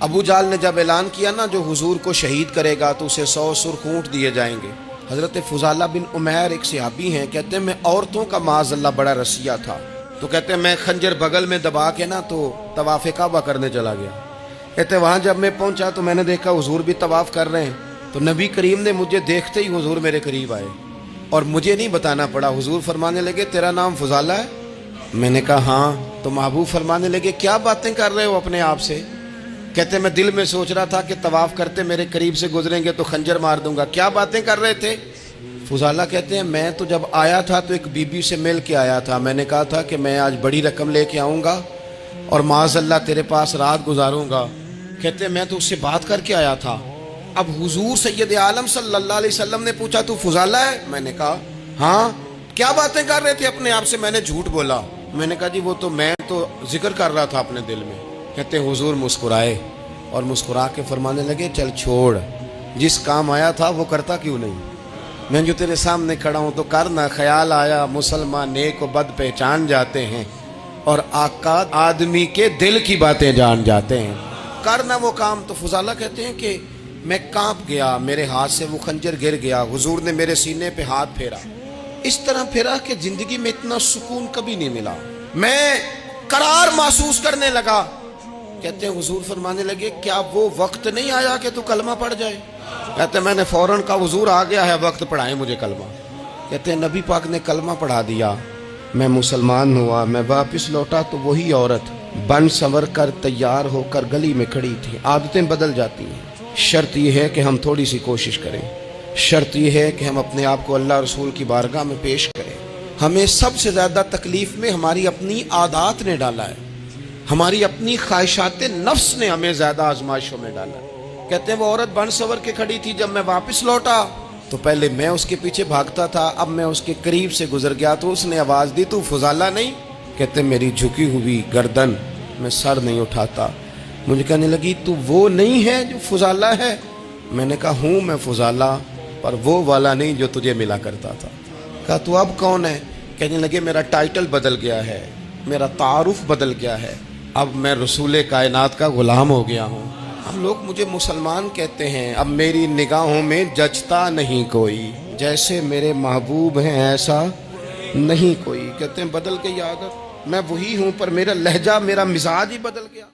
ابو جال نے جب اعلان کیا نا جو حضور کو شہید کرے گا تو اسے 100 سرخ اونٹ دیے جائیں گے، حضرت فضالہ بن عمیر ایک صحابی ہیں، کہتے ہیں میں عورتوں کا معاذ اللہ بڑا رسیہ تھا، تو کہتے ہیں میں خنجر بغل میں دبا کے نا تو طواف کعبہ کرنے چلا گیا۔ کہتے ہیں وہاں جب میں پہنچا تو میں نے دیکھا حضور بھی طواف کر رہے ہیں، تو نبی کریم نے مجھے دیکھتے ہی حضور میرے قریب آئے اور مجھے نہیں بتانا پڑا، حضور فرمانے لگے تیرا نام فضالہ ہے؟ میں نے کہا ہاں۔ تو محبوب فرمانے لگے کیا باتیں کر رہے ہو اپنے آپ سے؟ کہتے ہیں میں دل میں سوچ رہا تھا کہ طواف کرتے میرے قریب سے گزریں گے تو خنجر مار دوں گا، کیا باتیں کر رہے تھے؟ فضالہ کہتے ہیں میں تو جب آیا تھا تو ایک بی بی سے مل کے آیا تھا، میں نے کہا تھا کہ میں آج بڑی رقم لے کے آؤں گا اور معاذ اللہ تیرے پاس رات گزاروں گا۔ کہتے ہیں میں تو اس سے بات کر کے آیا تھا۔ اب حضور سید عالم صلی اللہ علیہ وسلم نے پوچھا تو فضالہ ہے؟ میں نے کہا ہاں۔ کیا باتیں کر رہے تھے اپنے آپ سے؟ میں نے جھوٹ بولا، میں نے کہا جی وہ تو میں تو ذکر کر رہا تھا اپنے دل میں۔ کہتے ہیں حضور مسکرائے اور مسکرا کے فرمانے لگے چل چھوڑ، جس کام آیا تھا وہ کرتا کیوں نہیں؟ میں جو تیرے سامنے کھڑا ہوں تو کرنا، خیال آیا مسلمان نیک و بد پہچان جاتے ہیں اور آقا آدمی کے دل کی باتیں جان جاتے ہیں، کرنا وہ کام۔ تو فضالہ کہتے ہیں کہ میں کانپ گیا، میرے ہاتھ سے وہ خنجر گر گیا، حضور نے میرے سینے پہ ہاتھ پھیرا، اس طرح پھیرا کہ زندگی میں اتنا سکون کبھی نہیں ملا، میں قرار محسوس کرنے لگا۔ کہتے ہیں حضور فرمانے لگے کیا وہ وقت نہیں آیا کہ تو کلمہ پڑھ جائے؟ کہتے ہیں میں نے فوراً کہا حضور آ گیا ہے وقت، پڑھائیں مجھے کلمہ۔ کہتے ہیں نبی پاک نے کلمہ پڑھا دیا، میں مسلمان ہوا، میں واپس لوٹا تو وہی عورت بن سنور کر تیار ہو کر گلی میں کھڑی تھی۔ عادتیں بدل جاتی ہیں، شرط یہ ہے کہ ہم تھوڑی سی کوشش کریں، شرط یہ ہے کہ ہم اپنے آپ کو اللہ رسول کی بارگاہ میں پیش کریں۔ ہمیں سب سے زیادہ تکلیف میں ہماری اپنی عادات نے ڈالا ہے، ہماری اپنی خواہشات نفس نے ہمیں زیادہ آزمائشوں میں ڈالا ہے۔ کہتے ہیں وہ عورت بن سنور کے کھڑی تھی، جب میں واپس لوٹا تو پہلے میں اس کے پیچھے بھاگتا تھا، اب میں اس کے قریب سے گزر گیا تو اس نے آواز دی تو فضالہ نہیں؟ کہتے ہیں میری جھکی ہوئی گردن، میں سر نہیں اٹھاتا، مجھے کہنے لگی تو وہ نہیں ہے جو فضالہ ہے؟ میں نے کہا ہوں میں فضالہ، پر وہ والا نہیں جو تجھے ملا کرتا تھا۔ کہا تو اب کون ہے؟ کہنے لگے میرا ٹائٹل بدل گیا ہے، میرا تعارف بدل گیا ہے، اب میں رسول کائنات کا غلام ہو گیا ہوں، اب لوگ مجھے مسلمان کہتے ہیں، اب میری نگاہوں میں جچتا نہیں کوئی، جیسے میرے محبوب ہیں ایسا نہیں کوئی۔ کہتے ہیں بدل گئی عادت، میں وہی ہوں پر میرا لہجہ میرا مزاج ہی بدل گیا۔